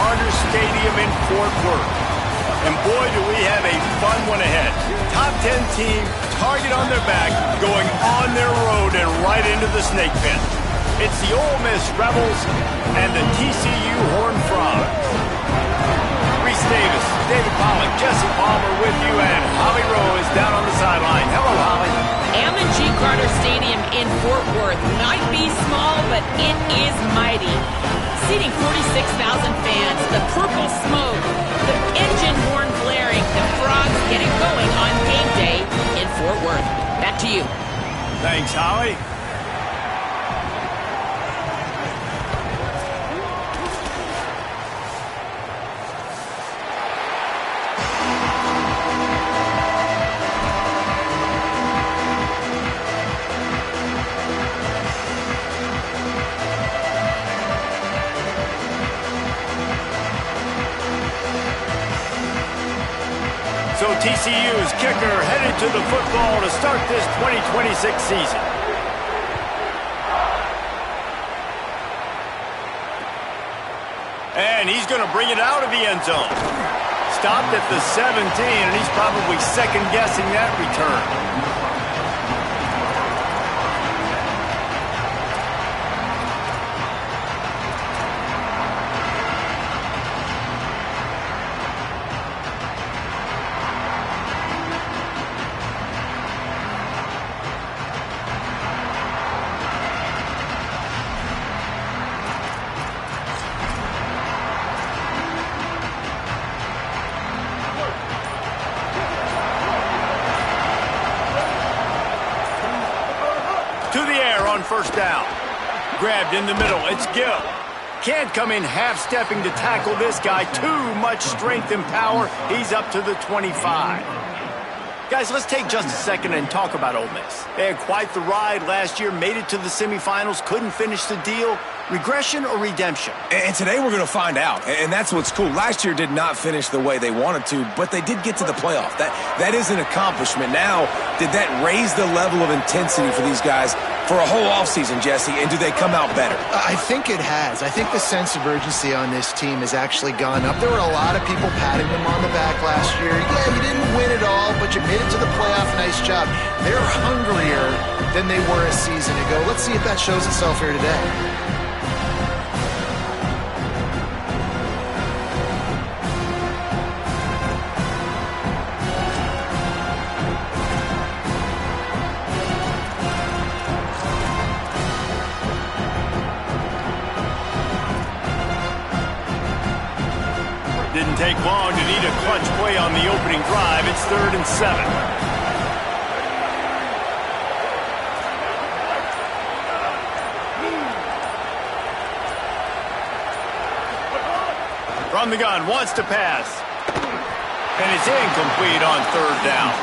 Carter Stadium in Fort Worth. And boy, do we have a fun one ahead. Top 10 team, target on their back, going on their road and right into the snake pit. It's the Ole Miss Rebels and the TCU Horned Frogs. Reese Davis, David Pollack, Jesse Palmer with you, and Holly Rowe is down on the sideline. Hello, Holly. M&G Carter Stadium in Fort Worth might be small, but it is mighty. Seating 46,000 fans, the purple smoke, the engine horn blaring, the Frogs getting going on game day in Fort Worth. Back to you. Thanks, Holly. So TCU's kicker headed to the football to start this 2026 season. And he's going to bring it out of the end zone. Stopped at the 17, and he's probably second-guessing that return. First down. Grabbed in the middle. It's Gill. Can't come in half-stepping to tackle this guy. Too much strength and power. He's up to the 25. Guys, let's take just a second and talk about Ole Miss. They had quite the ride last year, made it to the semifinals, couldn't finish the deal. Regression or redemption? And today we're going to find out, and that's what's cool. Last year did not finish the way they wanted to, but they did get to the playoff. That is an accomplishment. Now, did that raise the level of intensity for these guys for a whole offseason, Jesse, and do they come out better? I think it has. I think the sense of urgency on this team has actually gone up. There were a lot of people patting them on the back last year. Yeah, you didn't win it all, but you made it to the playoff. Nice job. They're hungrier than they were a season ago. Let's see if that shows itself here today. Didn't take long to need a clutch play on the opening drive. It's 3rd and 7. From the gun, wants to pass. And it's incomplete on 3rd down.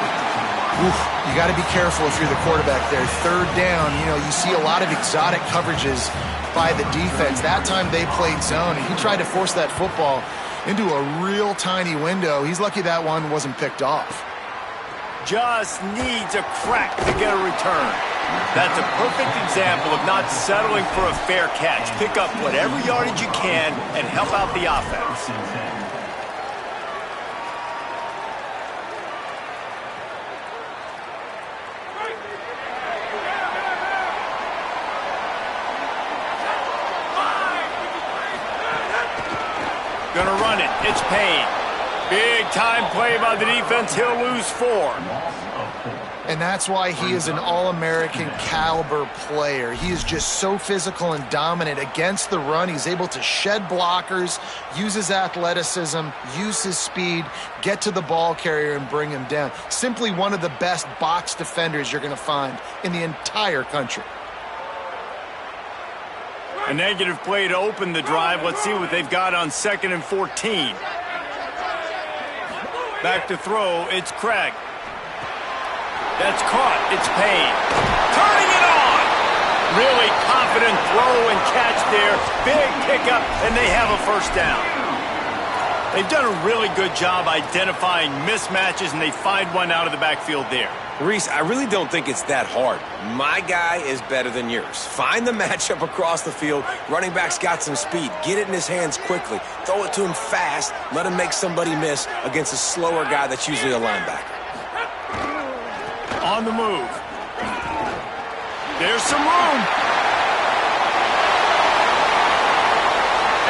Oof, you got to be careful if you're the quarterback there. 3rd down, you see a lot of exotic coverages by the defense. That time they played zone, and he tried to force that football into a real tiny window. He's lucky that one wasn't picked off. Just needs a crack to get a return. That's a perfect example of not settling for a fair catch. Pick up whatever yardage you can and help out the offense. Gonna run it. It's Payne. Big time play by the defense. He'll lose 4. And that's why he is an All-American caliber player. He is just so physical and dominant against the run. He's able to shed blockers, use his athleticism, use his speed, get to the ball carrier and bring him down. Simply one of the best box defenders you're going to find in the entire country. A negative play to open the drive. Let's see what they've got on 2nd and 14. Back to throw. It's Craig. That's caught. It's Payne. Turning it on. Really confident throw and catch there. Big pickup, and they have a first down. They've done a really good job identifying mismatches, and they find one out of the backfield there. Reese, I really don't think it's that hard. My guy is better than yours. Find the matchup across the field. Running back's got some speed. Get it in his hands quickly. Throw it to him fast. Let him make somebody miss against a slower guy that's usually a linebacker. On the move. There's some room.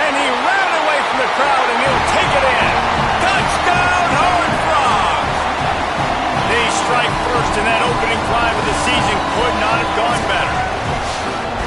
And he ran away from the crowd, and he'll take it in. Touchdown, Horned Frogs! They strike first, and that opening drive of the season could not have gone better.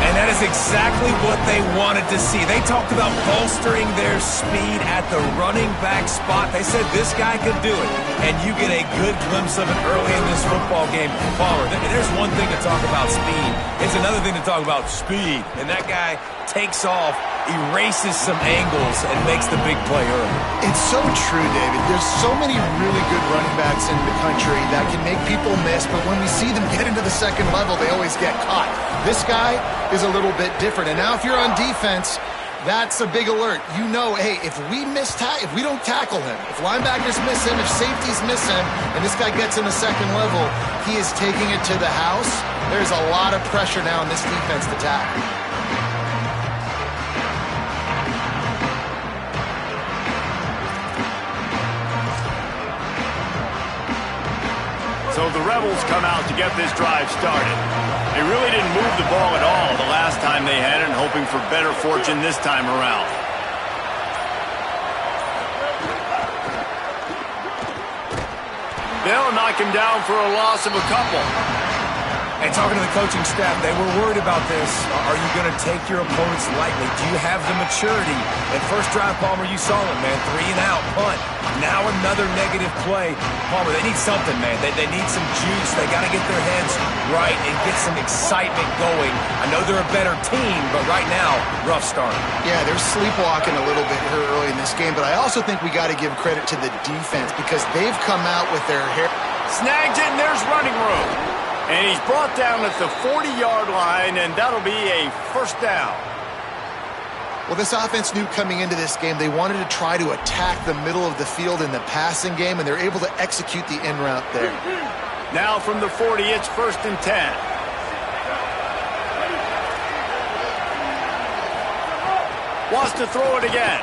And that is exactly what they wanted to see. They talked about bolstering their speed at the running back spot. They said this guy could do it. And you get a good glimpse of it early in this football game. Palmer, there's one thing to talk about speed. It's another thing to talk about speed. And that guy takes off, erases some angles, and makes the big play early. It's so true, David. There's so many really good running backs in the country that can make people miss, but when we see them get into the second level, they always get caught. This guy is a little bit different. And now if you're on defense, that's a big alert. You know, hey, if we don't tackle him, if linebackers miss him, if safeties miss him, and this guy gets in the second level, he is taking it to the house. There's a lot of pressure now on this defense to tackle. So the Rebels come out to get this drive started. They really didn't move the ball at all the last time they had it, and hoping for better fortune this time around. They'll knock him down for a loss of a couple. And talking to the coaching staff, they were worried about this. Are you going to take your opponents lightly? Do you have the maturity? At first drive, Palmer, you saw him, man. 3 and out, punt. Now another negative play. Palmer, they need something, man. They need some juice. They got to get their heads right and get some excitement going. I know they're a better team, but right now, rough start. Yeah, they're sleepwalking a little bit here early in this game, but I also think we got to give credit to the defense because they've come out with their hair. Snagged it, and there's running room. And he's brought down at the 40-yard line, and that'll be a first down. Well, this offense knew coming into this game they wanted to try to attack the middle of the field in the passing game, and they're able to execute the in route there. Now from the 40, it's 1st and 10. Wants to throw it again.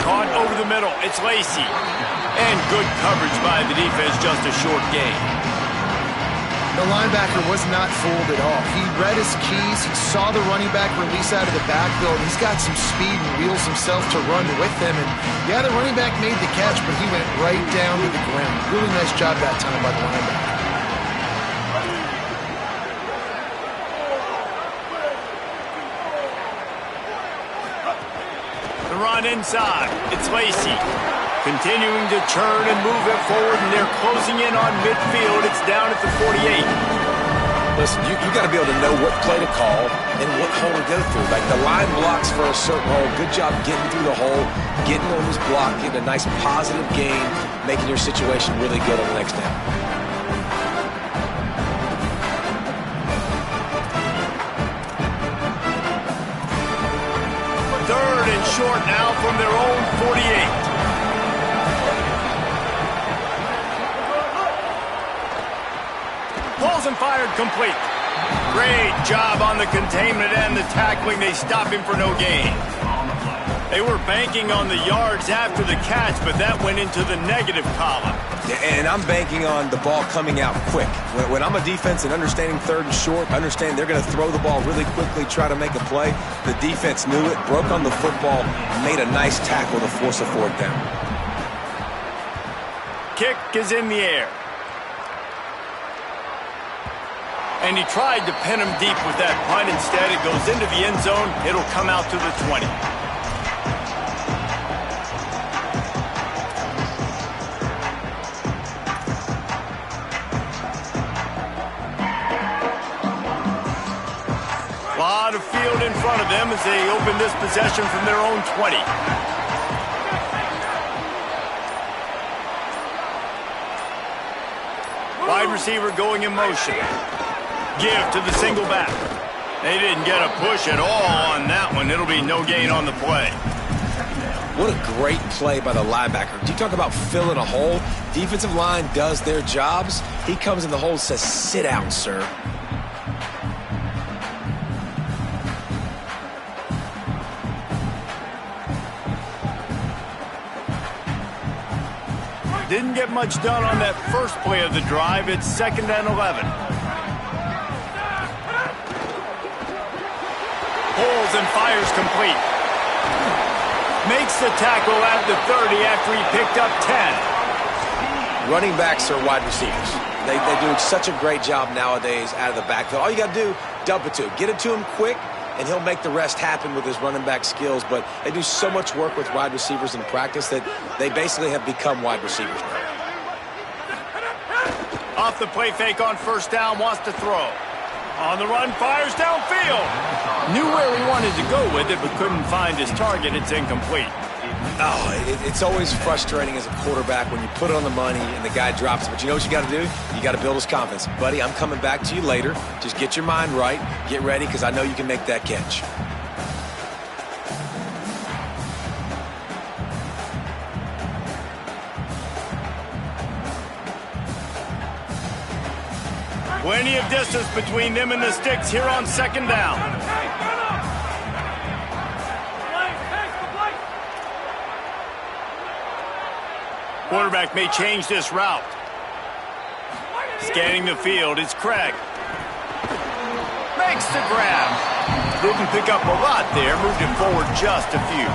Caught over the middle. It's Lacy. And good coverage by the defense, just a short gain. The linebacker was not fooled at all. He read his keys. He saw the running back release out of the backfield. He's got some speed and wheels himself to run with him. And yeah, the running back made the catch, but he went right down to the ground. Really nice job that time by the linebacker. The run inside. It's Lacy. Continuing to turn and move it forward, and they're closing in on midfield. It's down at the 48. Listen, you got to be able to know what play to call and what hole to go through. Like the line blocks for a certain hole. Good job getting through the hole, getting on this block, getting a nice positive gain, making your situation really good on the next down. Third and short now from their own 48. Pulls and fired complete. Great job on the containment and the tackling. They stop him for no gain. They were banking on the yards after the catch, but that went into the negative column. And I'm banking on the ball coming out quick. When I'm a defense and understanding 3rd and short, understand they're going to throw the ball really quickly, try to make a play. The defense knew it, broke on the football, made a nice tackle to force a 4th down. Kick is in the air. And he tried to pin him deep with that punt. Instead, it goes into the end zone. It'll come out to the 20. A lot of field in front of them as they open this possession from their own 20. Wide receiver going in motion. Give to the single back. They didn't get a push at all on that one. It'll be no gain on the play. What a great play by the linebacker. Do you talk about filling a hole? Defensive line does their jobs. He comes in the hole and says, sit down, sir. Didn't get much done on that first play of the drive. It's 2nd and 11. Pulls and fires complete. Makes the tackle at the 30 after he picked up 10. Running backs are wide receivers. They do such a great job nowadays out of the backfield. All you got to do, dump it to him. Get it to him quick, and he'll make the rest happen with his running back skills. But they do so much work with wide receivers in practice that they basically have become wide receivers now. Off the play fake on 1st down, wants to throw. On the run, fires downfield. Knew where he wanted to go with it, but couldn't find his target. It's incomplete. Oh, it's always frustrating as a quarterback when you put it on the money and the guy drops it. But you know what you got to do? You got to build his confidence. Buddy, I'm coming back to you later. Just get your mind right. Get ready, because I know you can make that catch. Plenty of distance between them and the sticks here on 2nd down. Quarterback may change this route. Scanning the field, it's Craig. Makes the grab. Didn't pick up a lot there, moved it forward just a few.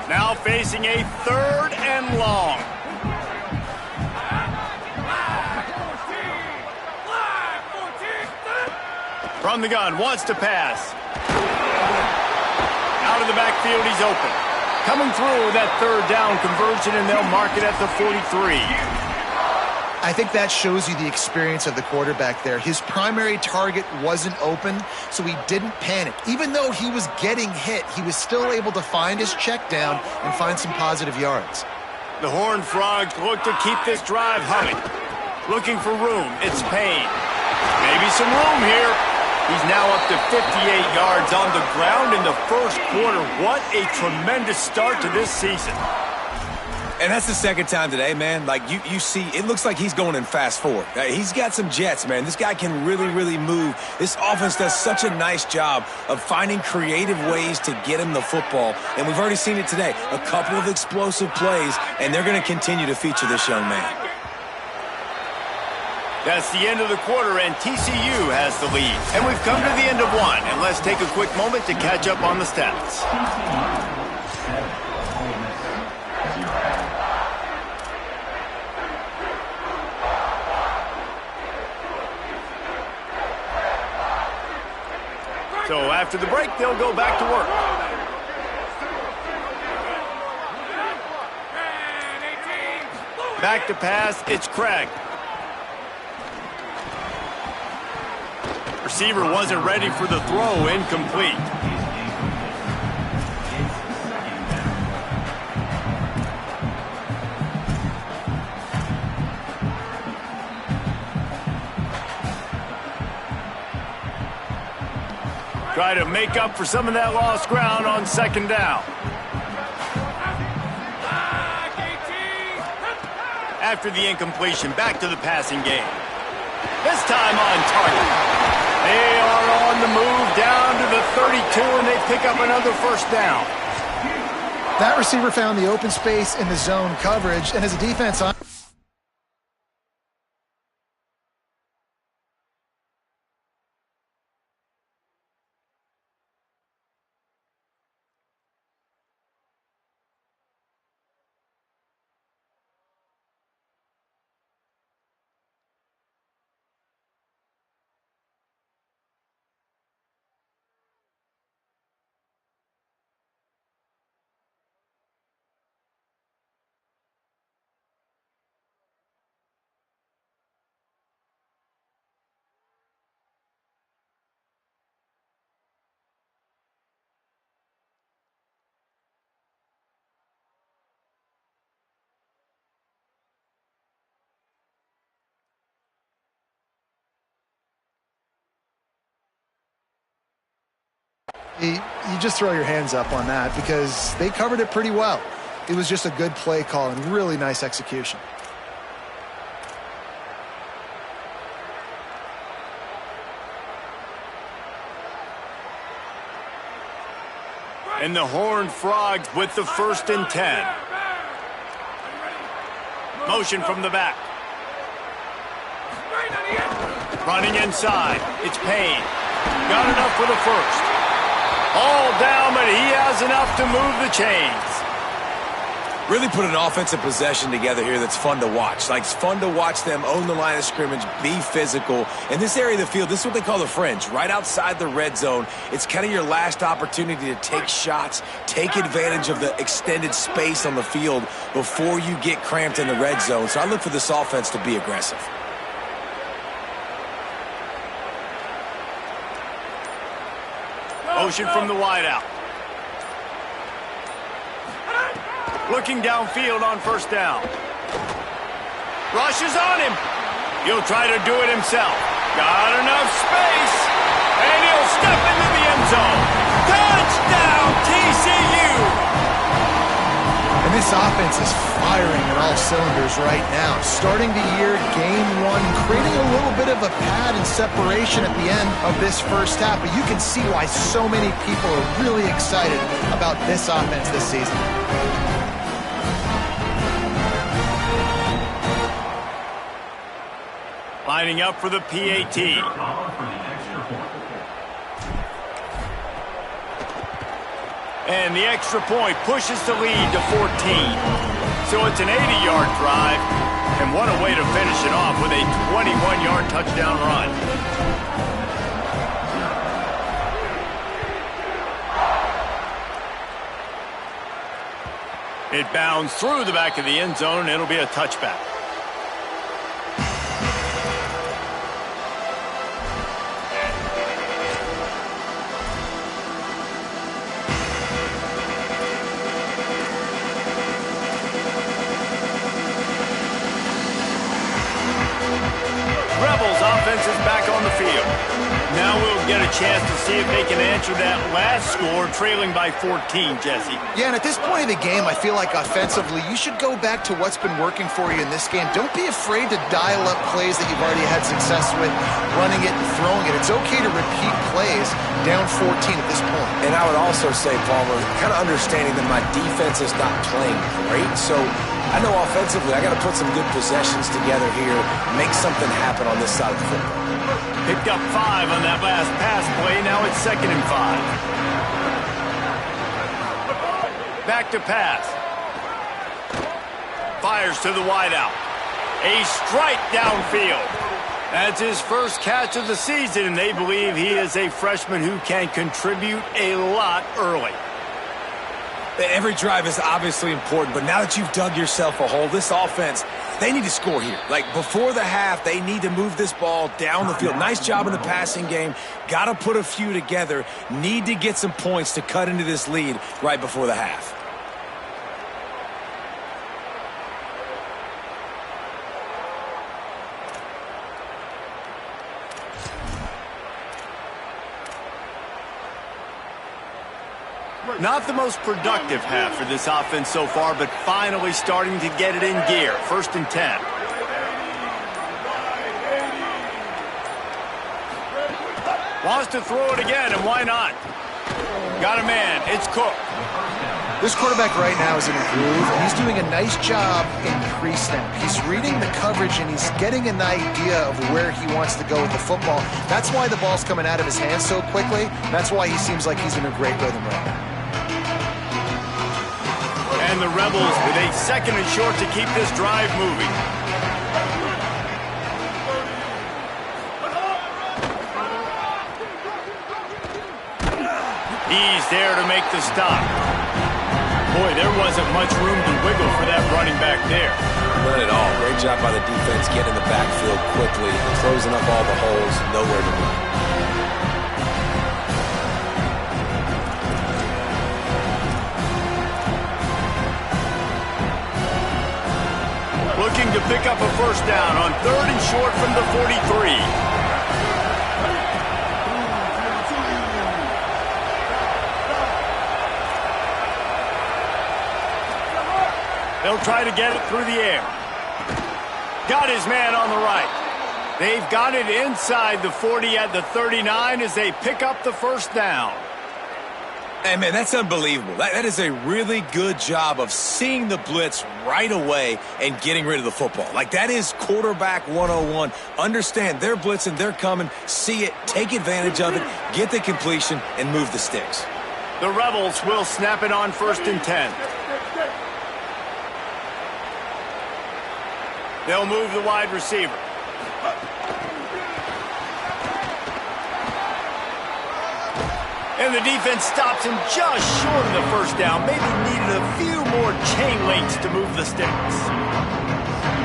Now facing a 3rd and long. From the gun, wants to pass. Out of the backfield, he's open. Coming through with that 3rd down conversion, and they'll mark it at the 43. I think that shows you the experience of the quarterback there. His primary target wasn't open, so he didn't panic. Even though he was getting hit, he was still able to find his check down and find some positive yards. The Horned Frogs look to keep this drive humming. Looking for room, it's Payne. Maybe some room here. He's now up to 58 yards on the ground in the 1st quarter. What a tremendous start to this season. And that's the 2nd time today, man. Like, you see, it looks like he's going in fast forward. He's got some jets, man. This guy can really, really move. This offense does such a nice job of finding creative ways to get him the football. And we've already seen it today. A couple of explosive plays, and they're going to continue to feature this young man. That's the end of the quarter, and TCU has the lead. And we've come to the end of one, and let's take a quick moment to catch up on the stats. So after the break, they'll go back to work. Back to pass, it's Craig. Receiver wasn't ready for the throw, incomplete. Try to make up for some of that lost ground on 2nd down. After the incompletion, back to the passing game. This time on target. They are on the move down to the 32, and they pick up another 1st down. That receiver found the open space in the zone coverage, and as a defense, You just throw your hands up on that because they covered it pretty well. It was just a good play call and really nice execution. And the Horned Frogs with the 1st and 10. Motion from the back. Running inside. It's Payne. Got enough for the 1st. All down, but he has enough to move the chains. Really put an offensive possession together here that's fun to watch. Like, it's fun to watch them own the line of scrimmage, be physical. In this area of the field, this is what they call the fringe, right outside the red zone. It's kind of your last opportunity to take shots, take advantage of the extended space on the field before you get cramped in the red zone. So I look for this offense to be aggressive. Motion from the wideout. Looking downfield on 1st down. Rushes on him. He'll try to do it himself. Got enough space. And he'll step into the end zone. Touchdown, TCU! And this offense is firing on all cylinders right now. Starting the year, game 1, creating a little bit of a pad and separation at the end of this 1st half. But you can see why so many people are really excited about this offense this season. Lining up for the PAT. And the extra point pushes the lead to 14. So it's an 80-yard drive. And what a way to finish it off with a 21-yard touchdown run. It bounds through the back of the end zone, and it'll be a touchback. Offense is back on the field. Now we'll get a chance to see if they can answer that last score, trailing by 14, Jesse. Yeah, and at this point of the game, I feel like offensively, you should go back to what's been working for you in this game. Don't be afraid to dial up plays that you've already had success with, running it and throwing it. It's okay to repeat plays down 14 at this point. And I would also say, Palmer, kind of understanding that my defense is not playing great, so I know offensively I got to put some good possessions together here, make something happen on this side of the football. Picked up 5 on that last pass play. Now it's 2nd and 5. Back to pass. Fires to the wideout. A strike downfield. That's his first catch of the season, and they believe he is a freshman who can contribute a lot early. Every drive is obviously important, but now that you've dug yourself a hole, this offense, they need to score here. Like, before the half, they need to move this ball down the field. Nice job in the passing game. Got to put a few together. Need to get some points to cut into this lead right before the half. Not the most productive half for this offense so far, but finally starting to get it in gear. 1st and 10. Wants to throw it again, and why not? Got a man. It's Cook. This quarterback right now is in a groove, and he's doing a nice job in pre-snap. He's reading the coverage, and he's getting an idea of where he wants to go with the football. That's why the ball's coming out of his hands so quickly. That's why he seems like he's in a great rhythm right now. And the Rebels with a 2nd and short to keep this drive moving. He's there to make the stop. Boy, there wasn't much room to wiggle for that running back there. None at all. Great job by the defense getting in the backfield quickly, closing up all the holes, nowhere to go. Looking to pick up a 1st down on 3rd and short from the 43. He'll try to get it through the air. Got his man on the right. They've got it inside the 40 at the 39 as they pick up the first down. Hey, man, that's unbelievable. That is a really good job of seeing the blitz right away and getting rid of the football. Like, that is quarterback 101. Understand they're blitzing, they're coming, see it, take advantage of it, get the completion, and move the sticks. The Rebels will snap it on 1st and 10. They'll move the wide receiver. And the defense stops him just short of the first down. Maybe needed a few more chain links to move the sticks.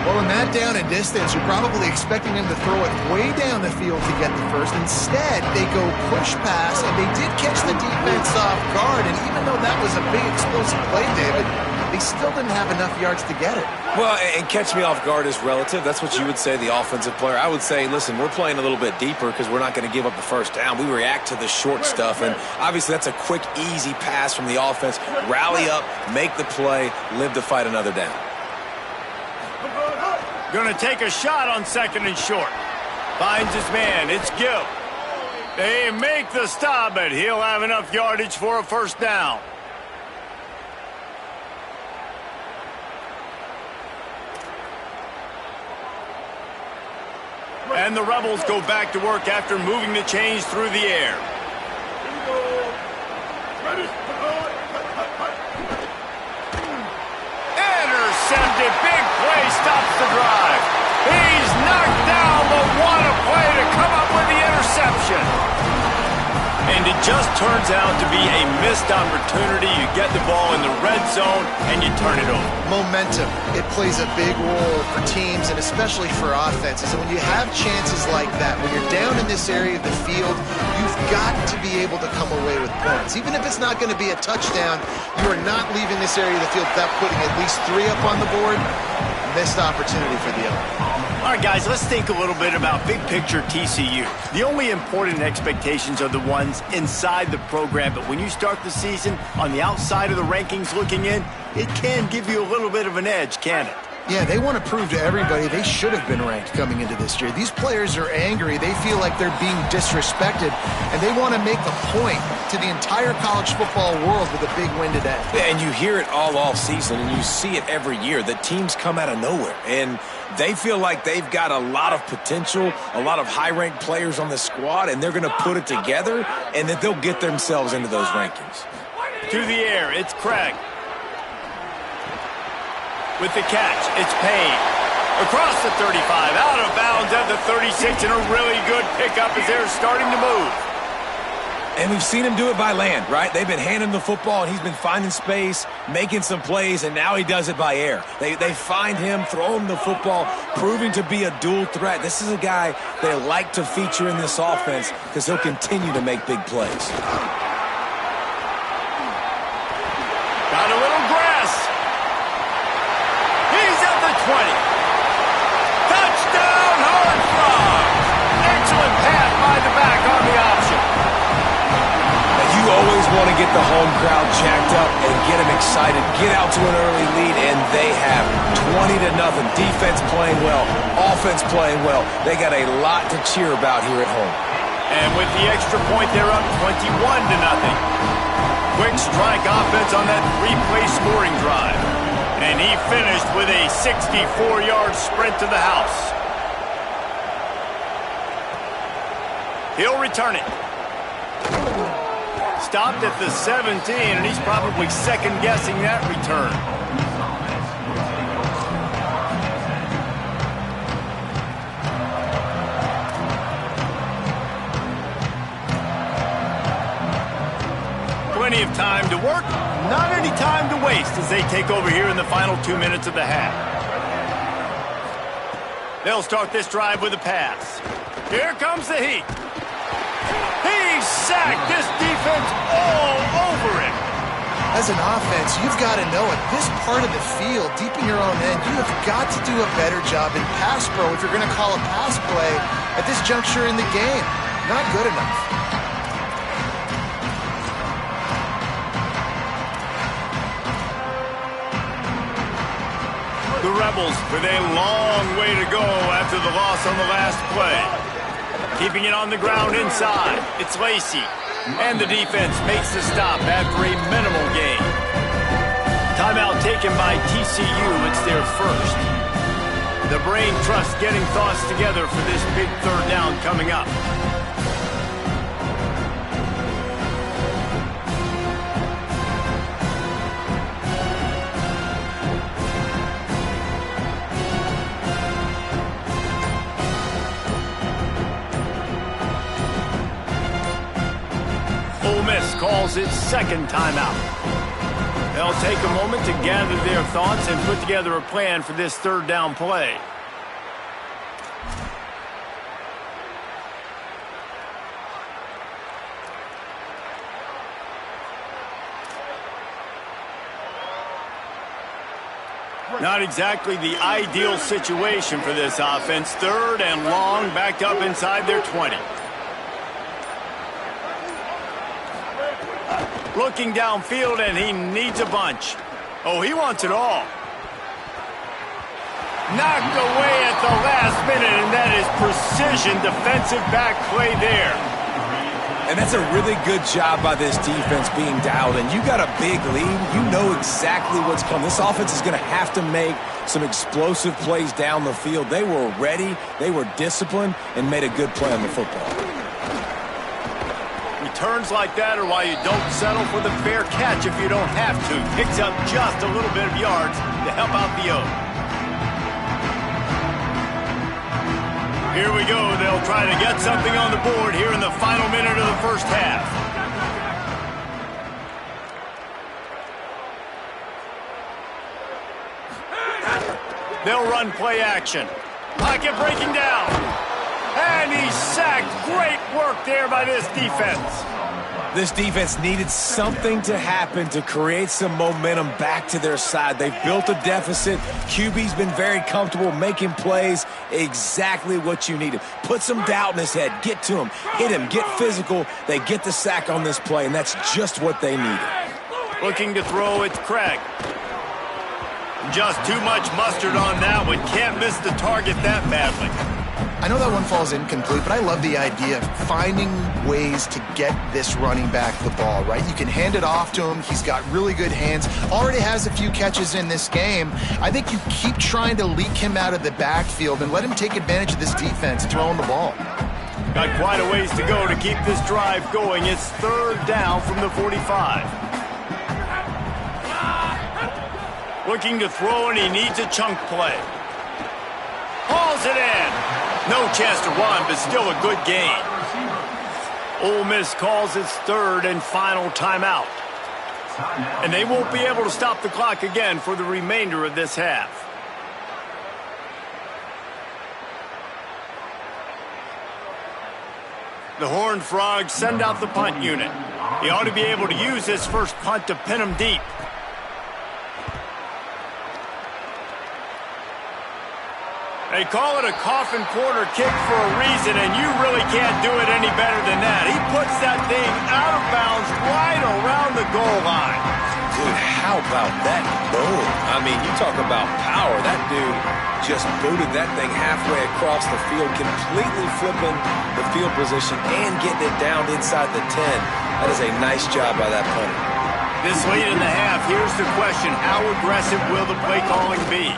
Well, in that down and distance, you're probably expecting him to throw it way down the field to get the first. Instead, they go push pass, and they did catch the defense off guard. And even though that was a big explosive play, David, they still didn't have enough yards to get it. Well, and catch me off guard is relative. That's what you would say, the offensive player. I would say, listen, we're playing a little bit deeper because we're not going to give up the first down. We react to the short stuff, and obviously that's a quick, easy pass from the offense. Rally up, make the play, live to fight another down. Going to take a shot on 2nd and short. Finds his man. It's Gill. They make the stop, but he'll have enough yardage for a first down. And the Rebels go back to work after moving the chains through the air. Intercepted. Big play stops the drive. He's knocked down, but what a play to come up with the interception. And it just turns out to be a missed opportunity. You get the ball in the red zone, and you turn it over. Momentum. It plays a big role for teams and especially for offenses. And when you have chances like that, when you're down in this area of the field, you've got to be able to come away with points. Even if it's not going to be a touchdown, you are not leaving this area of the field without putting at least 3 up on the board. Missed opportunity for the other. All right, guys, let's think a little bit about big picture TCU. The only important expectations are the ones inside the program, but when you start the season on the outside of the rankings looking in, it can give you a little bit of an edge, can it? Yeah, they want to prove to everybody they should have been ranked coming into this year. These players are angry. They feel like they're being disrespected, and they want to make a point to the entire college football world with a big win today. And you hear it all season, and you see it every year. The teams come out of nowhere, and they feel like they've got a lot of potential, a lot of high-ranked players on the squad, and they're going to put it together, and that they'll get themselves into those rankings. To the air, it's Craig. With the catch, it's Payne. Across the 35, out of bounds at the 36, and a really good pickup as they're starting to move. And we've seen him do it by land, right? They've been handing the football, and he's been finding space, making some plays, and now he does it by air. They find him, throw him the football, proving to be a dual threat. This is a guy they like to feature in this offense because he'll continue to make big plays. Got a little grass. He's at the 20. Touchdown, Howard Frog. Excellent pass by the back on the option. You always want to get the home crowd jacked up and get them excited, get out to an early lead, and they have 20-0. Defense playing well, offense playing well. They got a lot to cheer about here at home. And with the extra point, they're up 21-0. Quick strike offense on that 3-play scoring drive. And he finished with a 64-yard sprint to the house. He'll return it. Stopped at the 17, and he's probably second-guessing that return. Plenty of time to work, not any time to waste as they take over here in the final 2 minutes of the half. They'll start this drive with a pass. Here comes the heat. He's sacked. This defense all over him. As an offense, you've got to know at this part of the field, deep in your own end, you have got to do a better job in pass pro if you're going to call a pass play at this juncture in the game. Not good enough. The Rebels with a long way to go after the loss on the last play. Keeping it on the ground inside. It's Lacey. And the defense makes the stop after a minimal gain. Timeout taken by TCU. It's their first. The brain trust getting thoughts together for this big third down coming up. Ole Miss calls its second timeout. They'll take a moment to gather their thoughts and put together a plan for this third down play. Not exactly the ideal situation for this offense. Third and long, backed up inside their 20. Looking downfield, and he needs a bunch. Oh, he wants it all. Knocked away at the last minute, and that is precision defensive back play there. And that's a really good job by this defense being dialed in. You got a big lead. You know exactly what's coming. This offense is going to have to make some explosive plays down the field. They were ready, they were disciplined, and made a good play on the football. Returns like that are why you don't settle for the fair catch if you don't have to. Picks up just a little bit of yards to help out the O. Here we go. They'll try to get something on the board here in the final minute of the first half. They'll run play action. Pocket breaking down. And he's sacked. Great work there by this defense. This defense needed something to happen to create some momentum back to their side. They've built a deficit. QB's been very comfortable making plays. Exactly what you needed. Put some doubt in his head. Get to him. Hit him. Get physical. They get the sack on this play, and that's just what they needed. Looking to throw, it's Craig. Just too much mustard on that one. Can't miss the target that badly. I know that one falls incomplete, but I love the idea of finding ways to get this running back the ball, right? You can hand it off to him. He's got really good hands. Already has a few catches in this game. I think you keep trying to leak him out of the backfield and let him take advantage of this defense throwing the ball. Got quite a ways to go to keep this drive going. It's third down from the 45. Looking to throw, and he needs a chunk play. Hauls it in. No chance to run, but still a good gain. Ole Miss calls its third and final timeout. And they won't be able to stop the clock again for the remainder of this half. The Horned Frogs send out the punt unit. He ought to be able to use his first punt to pin him deep. They call it a coffin corner kick for a reason, and you really can't do it any better than that. He puts that thing out of bounds right around the goal line. Dude, how about that boom? I mean, you talk about power. That dude just booted that thing halfway across the field, completely flipping the field position and getting it down inside the 10. That is a nice job by that punter. This late in the half, here's the question. How aggressive will the play calling be?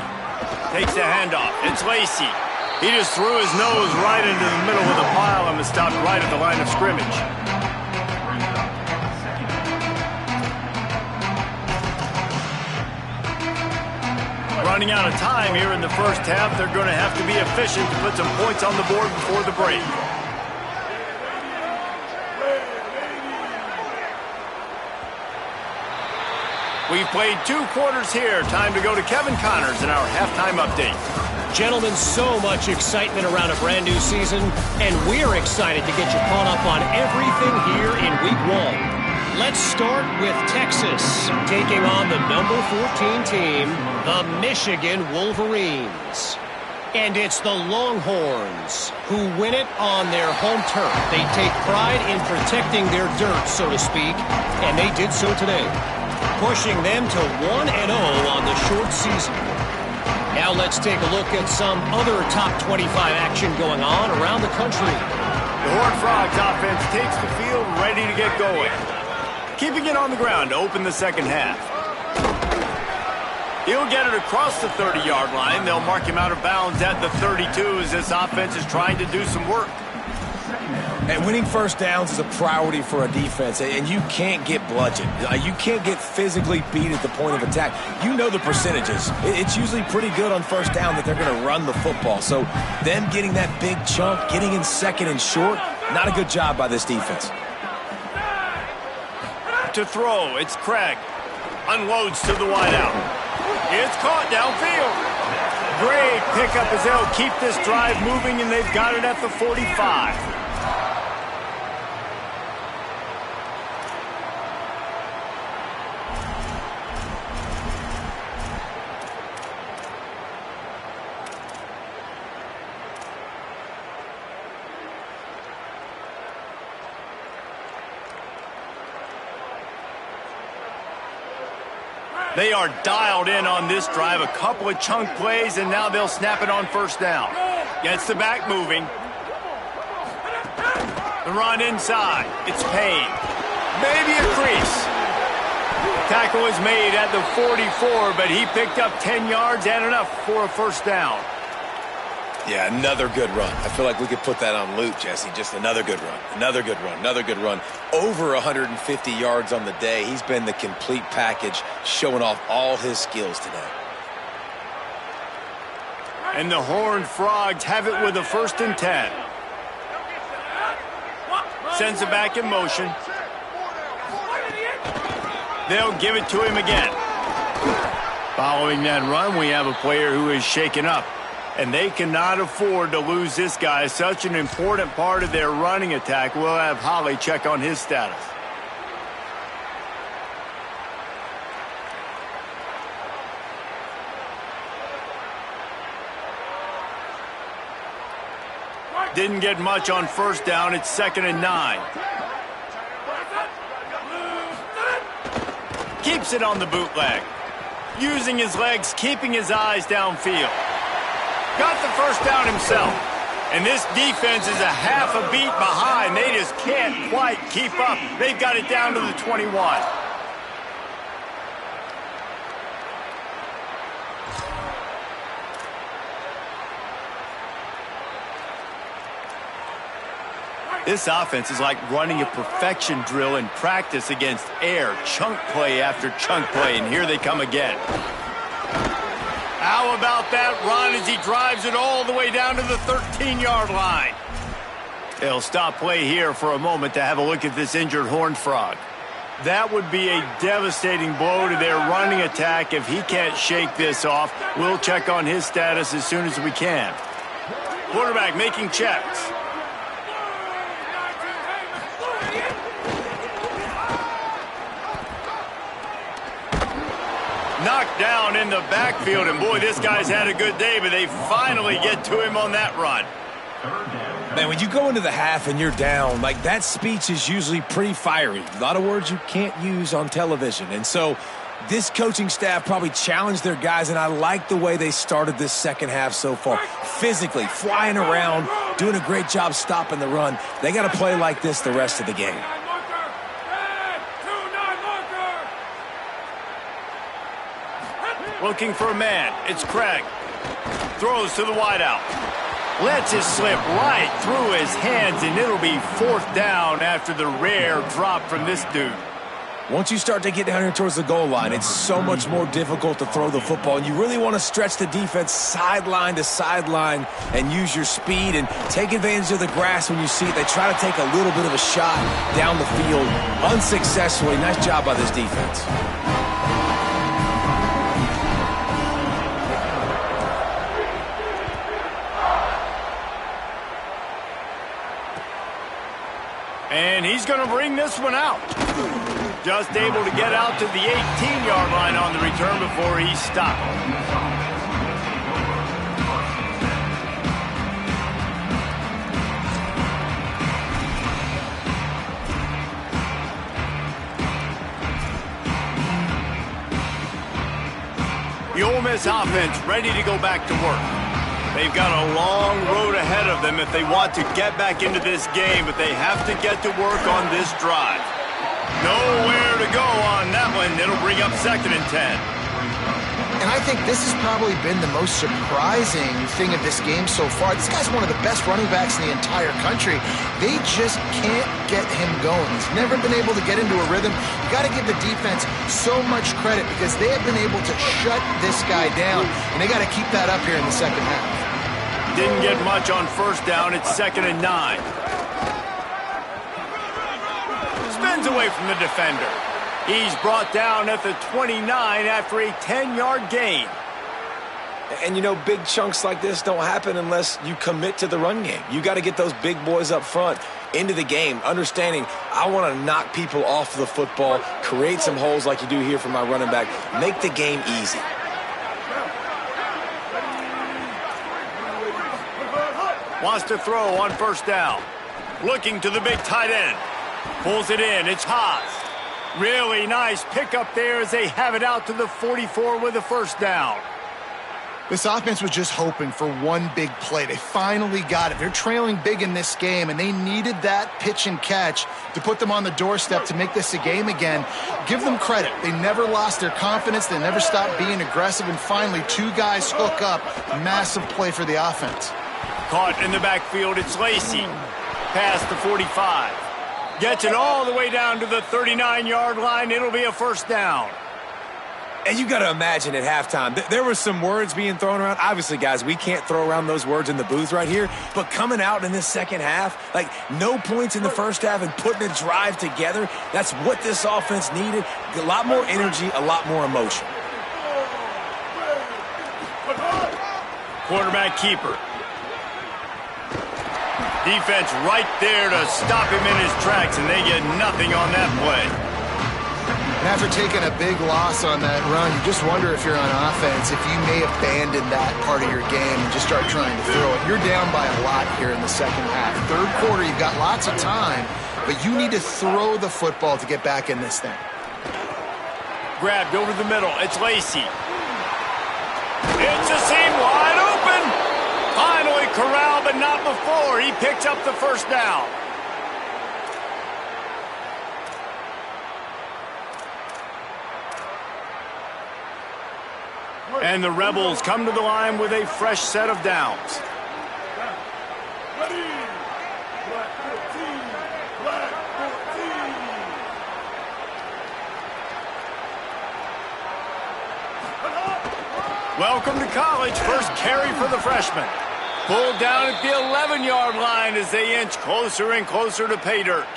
Takes the handoff. It's Lacey. He just threw his nose right into the middle of the pile and was stopped right at the line of scrimmage. Running out of time here in the first half. They're going to have to be efficient to put some points on the board before the break. We've played 2 quarters here. Time to go to Kevin Connors in our halftime update. Gentlemen, so much excitement around a brand new season, and we're excited to get you caught up on everything here in Week 1. Let's start with Texas, taking on the number 14 team, the Michigan Wolverines. And it's the Longhorns who win it on their home turf. They take pride in protecting their dirt, so to speak, and they did so today, pushing them to 1-0 on the short season. Now let's take a look at some other top 25 action going on around the country. The Horned Frogs offense takes the field ready to get going. Keeping it on the ground to open the second half. He'll get it across the 30-yard line. They'll mark him out of bounds at the 32 as this offense is trying to do some work. And winning first downs is a priority for a defense, and you can't get bludgeoned. You can't get physically beat at the point of attack. You know the percentages. It's usually pretty good on first down that they're going to run the football. So them getting that big chunk, getting in second and short, not a good job by this defense. To throw, it's Craig. Unloads to the wideout. It's caught downfield. Great pickup as they'll keep this drive moving, and they've got it at the 45. They are dialed in on this drive. A couple of chunk plays, and now they'll snap it on first down. Gets the back moving. The run inside. It's Payne. Maybe a crease. Tackle is made at the 44, but he picked up 10 yards and enough for a first down. Yeah, another good run. I feel like we could put that on loop, Jesse. Just another good run, another good run, another good run. Over 150 yards on the day. He's been the complete package, showing off all his skills today. And the Horned Frogs have it with a 1st and 10. Sends it back in motion. They'll give it to him again. Following that run, we have a player who is shaken up. And they cannot afford to lose this guy. Such an important part of their running attack. We'll have Holly check on his status. Didn't get much on first down. It's 2nd and 9. Keeps it on the bootleg. Using his legs, keeping his eyes downfield. Got the first down himself. And this defense is a half a beat behind. They just can't quite keep up. They've got it down to the 21. This offense is like running a perfection drill in practice against air. Chunk play after chunk play, and here they come again. How about that run as he drives it all the way down to the 13-yard line? They'll stop play here for a moment to have a look at this injured Horned Frog. That would be a devastating blow to their running attack if he can't shake this off. We'll check on his status as soon as we can. Quarterback making checks. Knocked down in the backfield, and boy, this guy's had a good day, but they finally get to him on that run. Man, when you go into the half and you're down, like that speech is usually pretty fiery. A lot of words you can't use on television. And so this coaching staff probably challenged their guys, and I like the way they started this second half so far. Physically, flying around, doing a great job stopping the run. They got to play like this the rest of the game. Looking for a man. It's Craig. Throws to the wideout. Lets it slip right through his hands, and it'll be 4th down after the rare drop from this dude. Once you start to get down here towards the goal line, it's so much more difficult to throw the football, and you really want to stretch the defense sideline to sideline and use your speed and take advantage of the grass when you see it. They try to take a little bit of a shot down the field unsuccessfully. Nice job by this defense. And he's going to bring this one out. Just able to get out to the 18-yard line on the return before he stopped. The Ole Miss offense ready to go back to work. They've got a long road ahead of them if they want to get back into this game, but they have to get to work on this drive. Nowhere to go on that one. It'll bring up 2nd and 10. And I think this has probably been the most surprising thing of this game so far. This guy's one of the best running backs in the entire country. They just can't get him going. He's never been able to get into a rhythm. You got to give the defense so much credit because they have been able to shut this guy down, and they got to keep that up here in the second half. Didn't get much on 1st down. It's 2nd and 9. Spins away from the defender. He's brought down at the 29 after a 10-yard gain. And, you know, big chunks like this don't happen unless you commit to the run game. You got to get those big boys up front into the game, understanding I want to knock people off the football, create some holes like you do here for my running back, make the game easy. Wants to throw on 1st down. Looking to the big tight end. Pulls it in. It's Haas. Really nice pickup there as they have it out to the 44 with a 1st down. This offense was just hoping for one big play. They finally got it. They're trailing big in this game, and they needed that pitch and catch to put them on the doorstep to make this a game again. Give them credit. They never lost their confidence. They never stopped being aggressive, and finally 2 guys hook up. Massive play for the offense. Caught in the backfield, it's Lacey. Past the 45. Gets it all the way down to the 39-yard line. It'll be a 1st down. And you got to imagine at halftime, there were some words being thrown around. Obviously, guys, we can't throw around those words in the booth right here. But coming out in this second half, like no points in the first half and putting a drive together, that's what this offense needed. A lot more energy, a lot more emotion. Quarterback keeper. Defense right there to stop him in his tracks, and they get nothing on that play. And after taking a big loss on that run, you just wonder if you're on offense, if you may abandon that part of your game and just start trying to throw it. You're down by a lot here in the second half. 3rd quarter, you've got lots of time, but you need to throw the football to get back in this thing. Grabbed over the middle. It's Lacey. It's a seam wide open. Finally corralled, but not before. He picks up the 1st down. And the Rebels come to the line with a fresh set of downs. Welcome to college. First carry for the freshman. Pulled down at the 11-yard line as they inch closer and closer to pay dirt.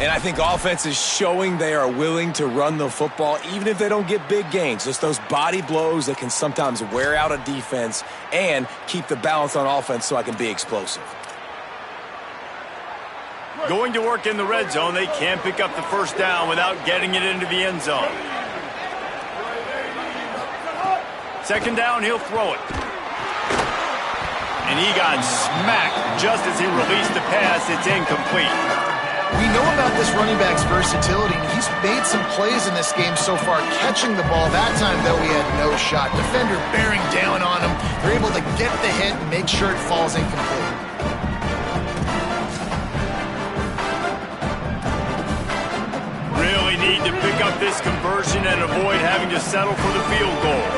And I think offense is showing they are willing to run the football, even if they don't get big gains. Just those body blows that can sometimes wear out a defense and keep the balance on offense so I can be explosive. Going to work in the red zone, they can't pick up the 1st down without getting it into the end zone. 2nd down, he'll throw it. And he got smacked just as he released the pass. It's incomplete. We know about this running back's versatility. He's made some plays in this game so far, catching the ball. That time, though, he had no shot. Defender bearing down on him. They're able to get the hit and make sure it falls incomplete. Really need to pick up this conversion and avoid having to settle for the field goal.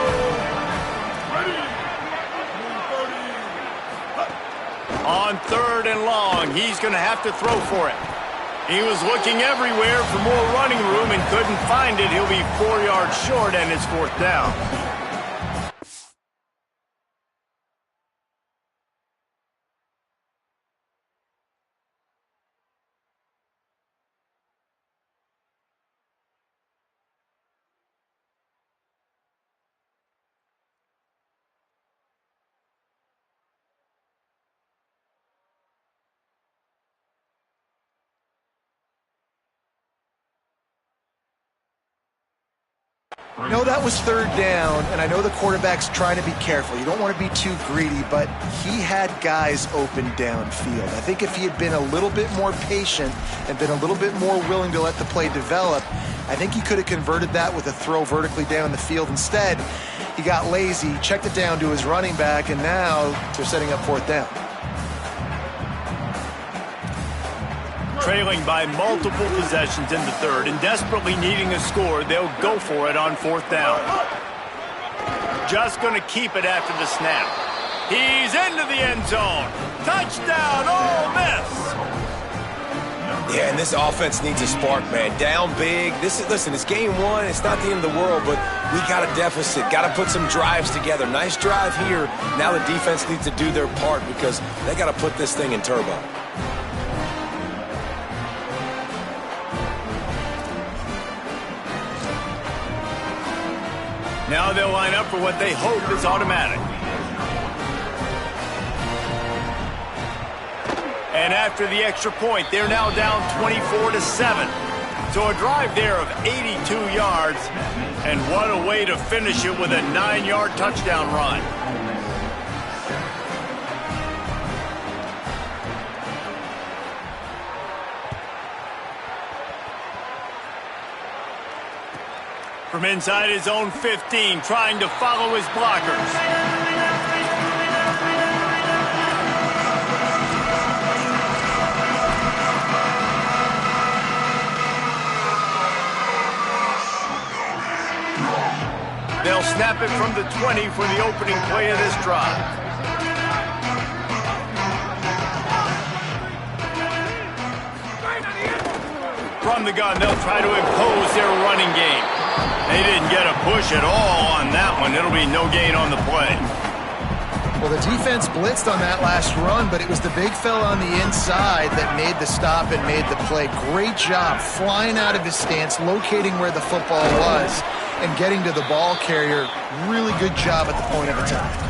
On 3rd and long, he's going to have to throw for it. He was looking everywhere for more running room and couldn't find it. He'll be 4 yards short, and it's 4th down. No, that was 3rd down, and I know the quarterback's trying to be careful. You don't want to be too greedy, but he had guys open downfield. I think if he had been a little bit more patient and been a little bit more willing to let the play develop, I think he could have converted that with a throw vertically down the field. Instead, He got lazy, checked it down to his running back, and now they're setting up fourth down. Trailing by multiple possessions in the third and desperately needing a score, they'll go for it on fourth down. Just going to keep it after the snap. He's into the end zone. Touchdown, Ole Miss. Yeah, and this offense needs a spark, man. Down big. Listen, it's game one. It's not the end of the world, but we got a deficit. Got to put some drives together. Nice drive here. Now the defense needs to do their part because they got to put this thing in turbo. Now they'll line up for what they hope is automatic. And after the extra point, they're now down 24-7. So a drive there of 82 yards. And what a way to finish it with a 9-yard touchdown run. From inside his own 15, trying to follow his blockers. They'll snap it from the 20 for the opening play of this drive. From the gun, they'll try to impose their running game. They didn't get a push at all on that one. It'll be no gain on the play. Well, the defense blitzed on that last run, but it was the big fella on the inside that made the stop and made the play. Great job flying out of his stance, locating where the football was, and getting to the ball carrier. Really good job at the point of attack.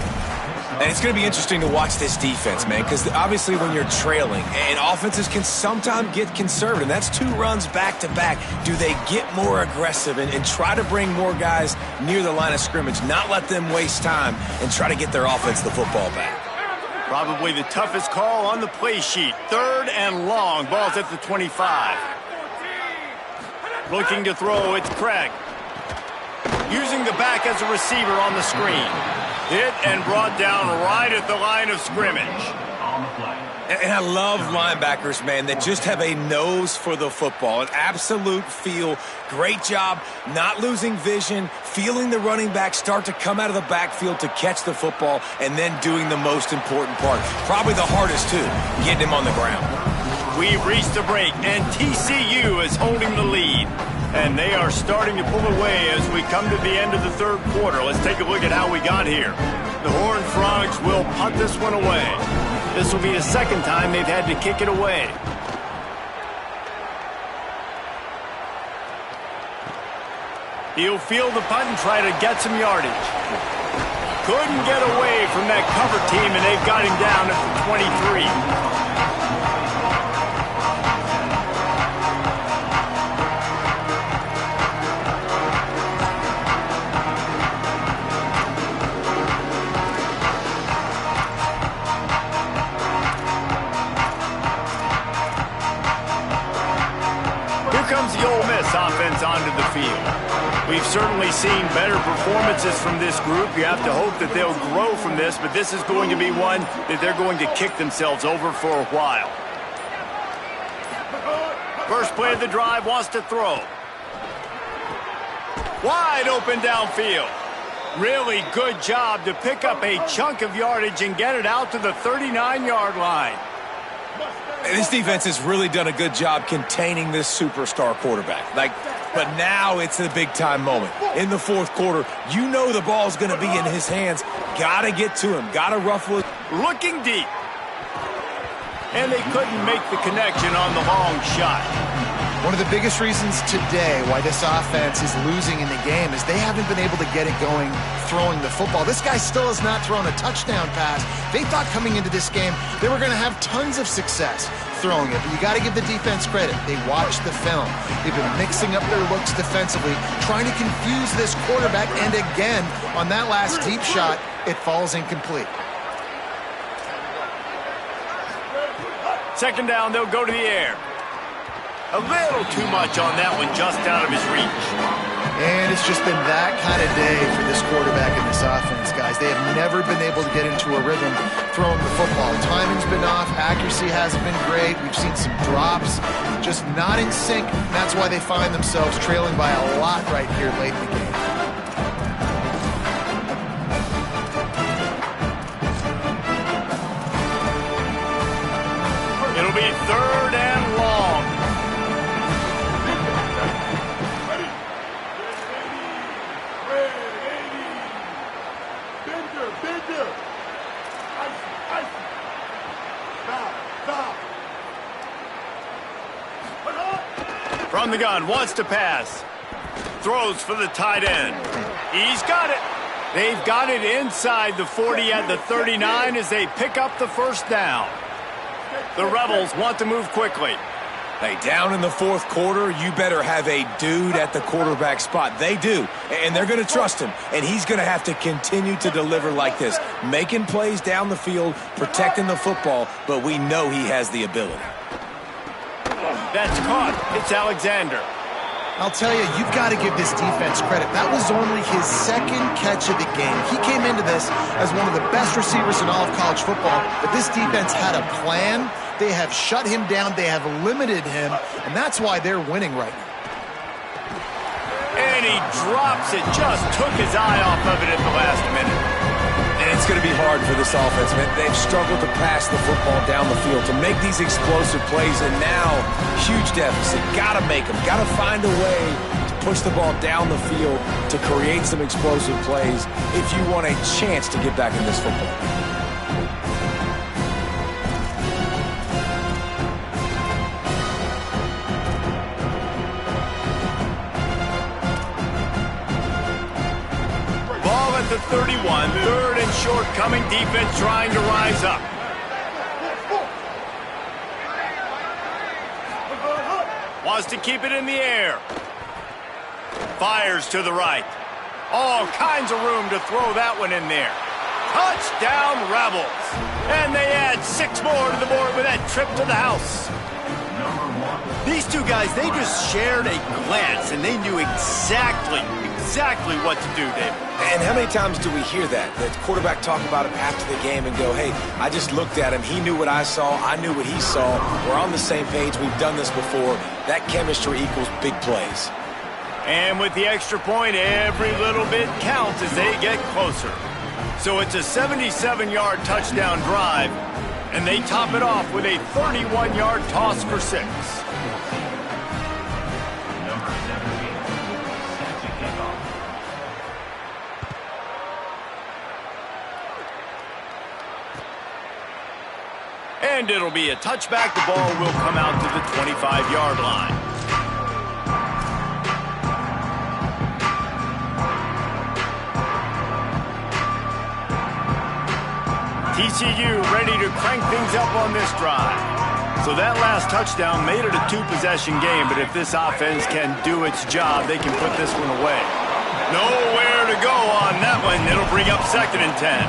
And it's going to be interesting to watch this defense, man, because obviously when you're trailing, and offenses can sometimes get conservative. That's 2 runs back-to-back. Do they get more aggressive and try to bring more guys near the line of scrimmage, not let them waste time, and try to get their offense the football back? Probably the toughest call on the play sheet. 3rd and long. Ball's at the 25. Looking to throw, it's Craig. Using the back as a receiver on the screen. Hit and brought down right at the line of scrimmage. And I love linebackers, man, that just have a nose for the football, an absolute feel. Great job not losing vision, feeling the running back start to come out of the backfield to catch the football, and then doing the most important part. Probably the hardest, too, getting him on the ground. We've reached the break, and TCU is holding the lead. And they are starting to pull away as we come to the end of the third quarter. Let's take a look at how we got here. The Horned Frogs will punt this one away. This will be the second time they've had to kick it away. He'll field the punt and try to get some yardage. Couldn't get away from that cover team, and they've got him down at the 23. Comes the Ole Miss offense onto the field. We've certainly seen better performances from this group. You have to hope that they'll grow from this, but this is going to be one that they're going to kick themselves over for a while. First play of the drive, wants to throw. Wide open downfield. Really good job to pick up a chunk of yardage and get it out to the 39-yard line. This defense has really done a good job containing this superstar quarterback. But now it's a big-time moment. In the fourth quarter, you know the ball's going to be in his hands. Got to get to him. Got to ruffle it. Looking deep. And they couldn't make the connection on the long shot. One of the biggest reasons today why this offense is losing in the game is they haven't been able to get it going throwing the football. This guy still has not thrown a touchdown pass. They thought coming into this game they were going to have tons of success throwing it, but you got to give the defense credit. They watched the film. They've been mixing up their looks defensively, trying to confuse this quarterback, and again, on that last deep shot, it falls incomplete. Second down, they'll go to the air. A little too much on that one, just out of his reach. And it's just been that kind of day for this quarterback and this offense, guys. They have never been able to get into a rhythm throwing the football. Timing's been off. Accuracy hasn't been great. We've seen some drops, just not in sync. And that's why they find themselves trailing by a lot right here late in the game. It'll be 3rd and long. From the gun, wants to pass. Throws for the tight end. He's got it. They've got it inside the 40 at the 39 as they pick up the first down. The Rebels want to move quickly. Hey, down in the 4th quarter, you better have a dude at the quarterback spot. They do, and they're going to trust him, and he's going to have to continue to deliver like this, making plays down the field, protecting the football, but we know he has the ability. That's caught. It's Alexander. I'll tell you, you've got to give this defense credit. That was only his 2nd catch of the game. He came into this as one of the best receivers in all of college football, but this defense had a plan. They have shut him down. They have limited him, and that's why they're winning right now. And he drops it. Just took his eye off of it at the last minute. And it's going to be hard for this offense, man. They've struggled to pass the football down the field to make these explosive plays, and now, huge deficit. Got to make them. Got to find a way to push the ball down the field to create some explosive plays if you want a chance to get back in this football. The 31, 3rd and short coming, defense trying to rise up. Wants to keep it in the air. Fires to the right. All kinds of room to throw that one in there. Touchdown, Rebels. And they add 6 more to the board with that trip to the house. These two guys, they just shared a glance, and they knew exactly what to do, David. And how many times do we hear that? The quarterback talk about it after the game and go, hey, I just looked at him. He knew what I saw. I knew what he saw. We're on the same page. We've done this before. That chemistry equals big plays. And with the extra point, every little bit counts as they get closer. So it's a 77-yard touchdown drive, and they top it off with a 31-yard toss for 6. And it'll be a touchback. The ball will come out to the 25-yard line. TCU ready to crank things up on this drive. So that last touchdown made it a 2-possession game, but if this offense can do its job, they can put this one away. Nowhere to go on that one. It'll bring up 2nd and 10.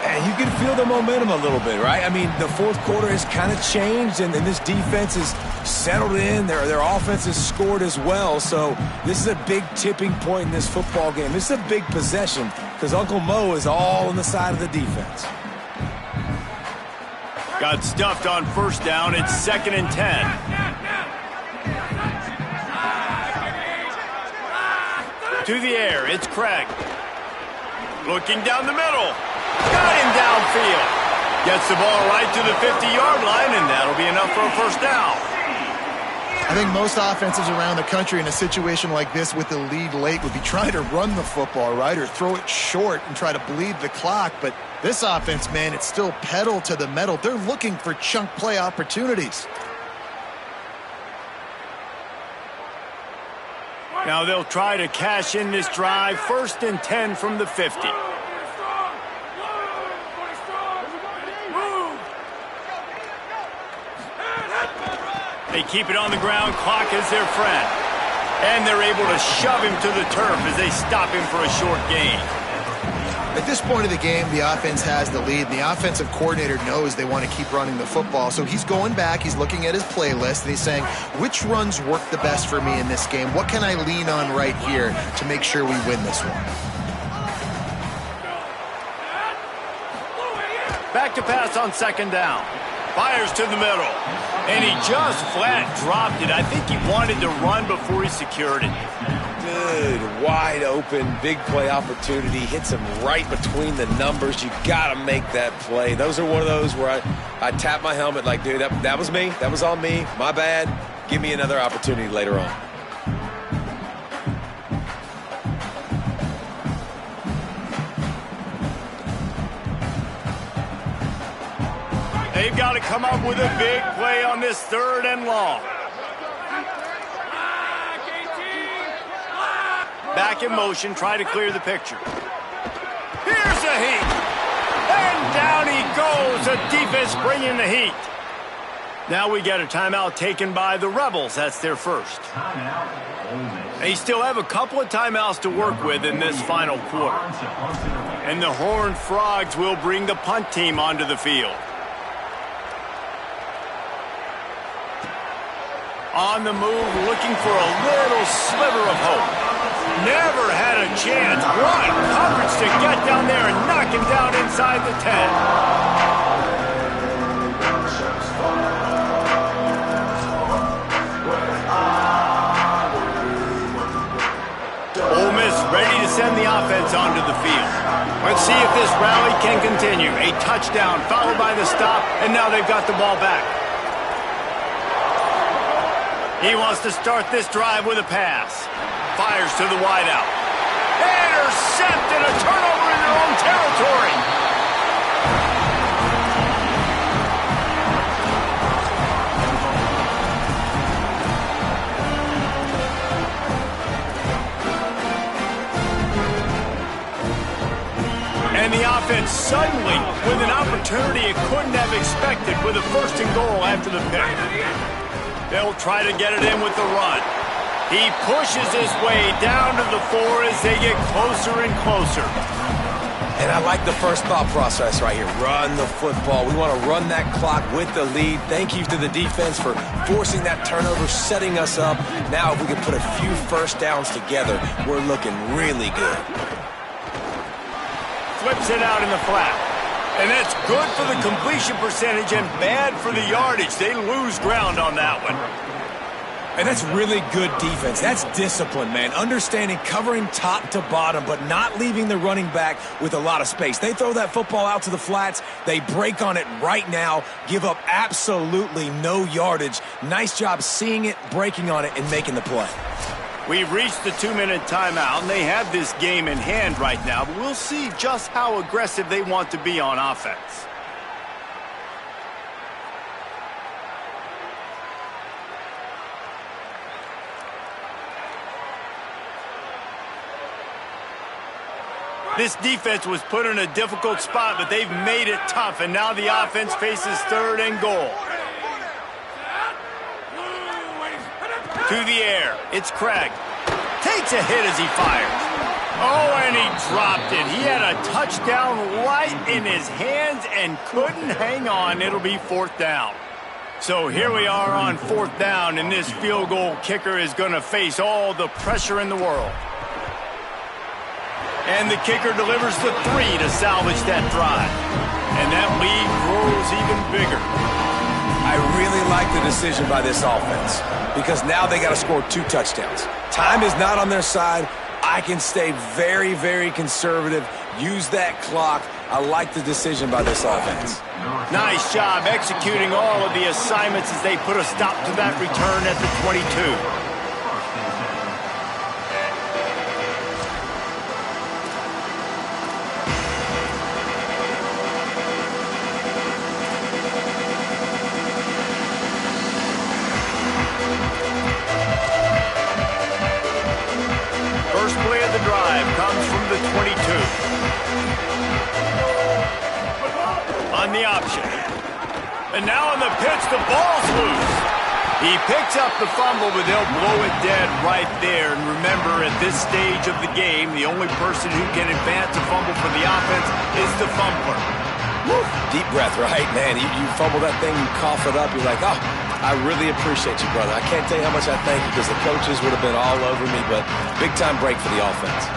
And you can feel the momentum a little bit, right? I mean, the 4th quarter has kind of changed, and this defense is settled in. Their offense has scored as well. So this is a big tipping point in this football game. This is a big possession because Uncle Mo is all on the side of the defense. Got stuffed on 1st down. It's 2nd and 10. To the air, it's Craig. Looking down the middle. Got him downfield. Gets the ball right to the 50-yard line, and that'll be enough for a 1st down. I think most offenses around the country in a situation like this with the lead late would be trying to run the football, right, or throw it short and try to bleed the clock. But this offense, man, it's still pedal to the metal. They're looking for chunk play opportunities. Now they'll try to cash in this drive. 1st and 10 from the 50. They keep it on the ground. Clock is their friend. And they're able to shove him to the turf as they stop him for a short gain. At this point of the game, the offense has the lead, and the offensive coordinator knows they want to keep running the football. So he's going back, he's looking at his playlist, and he's saying, which runs work the best for me in this game? What can I lean on right here to make sure we win this one? Back to pass on second down. Fires to the middle. And he just flat dropped it. I think he wanted to run before he secured it. Good, wide open, big play opportunity. Hits him right between the numbers. You got to make that play. Those are one of those where I tap my helmet like, dude, that was me. That was on me. My bad. Give me another opportunity later on. They've got to come up with a big play on this 3rd and long. Back in motion, try to clear the picture. Here's the heat. And down he goes. The defense bringing the heat. Now we get a timeout taken by the Rebels. That's their first. They still have a couple of timeouts to work with in this final quarter. And the Horned Frogs will bring the punt team onto the field. On the move, looking for a little sliver of hope. Never had a chance. What coverage to get down there and knock him down inside the 10. Ole Miss ready to send the offense onto the field. Let's see if this rally can continue. A touchdown followed by the stop, and now they've got the ball back. He wants to start this drive with a pass. Fires to the wideout. Intercepted, a turnover in their own territory. And the offense suddenly with an opportunity it couldn't have expected with a 1st and goal after the pick. They'll try to get it in with the run. He pushes his way down to the 4 as they get closer and closer. And I like the first thought process right here. Run the football. We want to run that clock with the lead. Thank you to the defense for forcing that turnover, setting us up. Now if we can put a few first downs together, we're looking really good. Flips it out in the flat. And that's good for the completion percentage and bad for the yardage. They lose ground on that one. And that's really good defense. That's discipline, man. Understanding covering top to bottom, but not leaving the running back with a lot of space. They throw that football out to the flats. They break on it right now, give up absolutely no yardage. Nice job seeing it, breaking on it, and making the play. We've reached the 2-minute timeout, and they have this game in hand right now, but we'll see just how aggressive they want to be on offense. This defense was put in a difficult spot, but they've made it tough, and now the offense faces 3rd and goal. To the air, it's Craig. Takes a hit as he fires. Oh, and he dropped it. He had a touchdown right in his hands and couldn't hang on. It'll be 4th down. So here we are on 4th down, and this field goal kicker is going to face all the pressure in the world. And the kicker delivers the 3 to salvage that drive. And that lead grows even bigger. I really like the decision by this offense because now they got to score 2 touchdowns. Time is not on their side. I can stay very, very conservative, use that clock. I like the decision by this offense. Nice job executing all of the assignments as they put a stop to that return at the 22. First play of the drive comes from the 22. On the option. And now on the pitch, the ball's loose. He picks up the fumble, but they'll blow it dead right there. And remember, at this stage of the game, the only person who can advance a fumble for the offense is the fumbler. Woo. Deep breath, right? Man, you fumble that thing, you cough it up, you're like, oh, I really appreciate you, brother. I can't tell you how much I thank you because the coaches would have been all over me, but big-time break for the offense.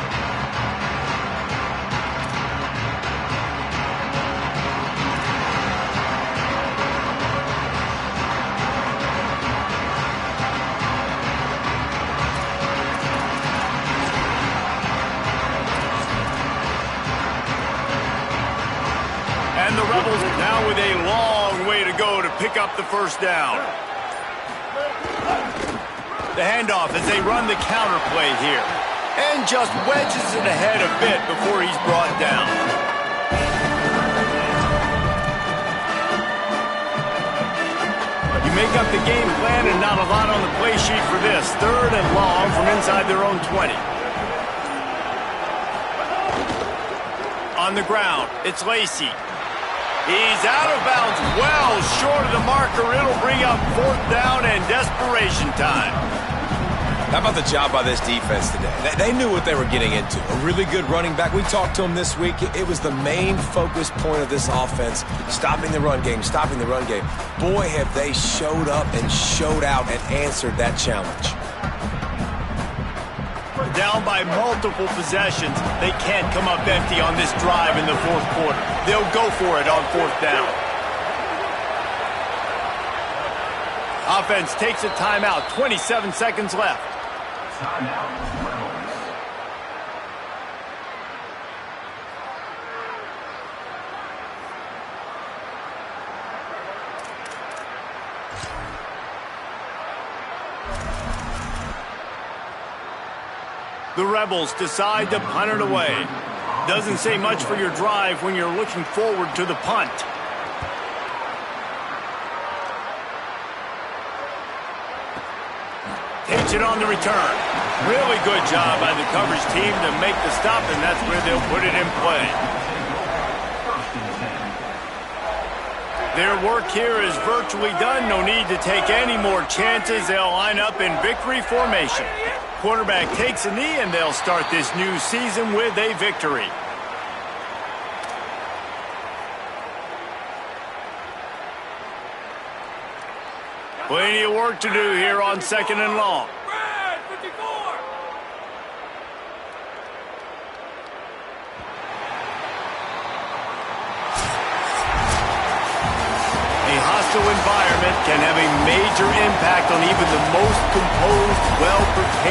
And the Rebels now with a long way to go to pick up the first down. The handoff as they run the counter play here. And just wedges it ahead a bit before he's brought down. You make up the game plan and not a lot on the play sheet for this. 3rd and long from inside their own 20. On the ground, it's Lacey. He's out of bounds, well short of the marker. It'll bring up 4th down and desperation time. How about the job by this defense today? They knew what they were getting into. A really good running back. We talked to him this week. It was the main focus point of this offense, stopping the run game, stopping the run game. Boy, have they showed up and showed out and answered that challenge. Down by multiple possessions, they can't come up empty on this drive in the 4th quarter. They'll go for it on 4th down. Offense takes a timeout, 27 seconds left. The Rebels decide to punt it away. Doesn't say much for your drive when you're looking forward to the punt. Takes it on the return. Really good job by the coverage team to make the stop, and that's where they'll put it in play. Their work here is virtually done. No need to take any more chances. They'll line up in victory formation. Quarterback takes a knee, and they'll start this new season with a victory. Plenty of work to do here on 2nd and long. A hostile environment can have a major impact on even the most composed, well-prepared